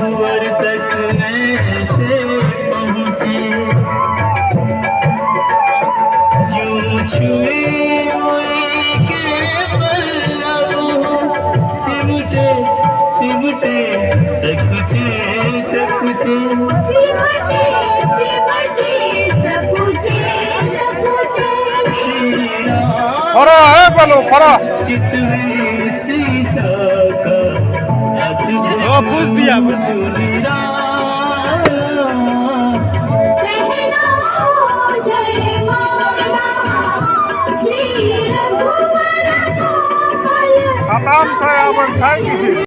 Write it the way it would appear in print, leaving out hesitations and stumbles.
रघुवर तक ऐसे पहुँचे, यूं छुए मोई के पल्लव, सिमटे सिमटे सकुचे सकुचे, फरा है बोलो फरा चितवे सीता का ओ पूछ दिया खत्म से अपन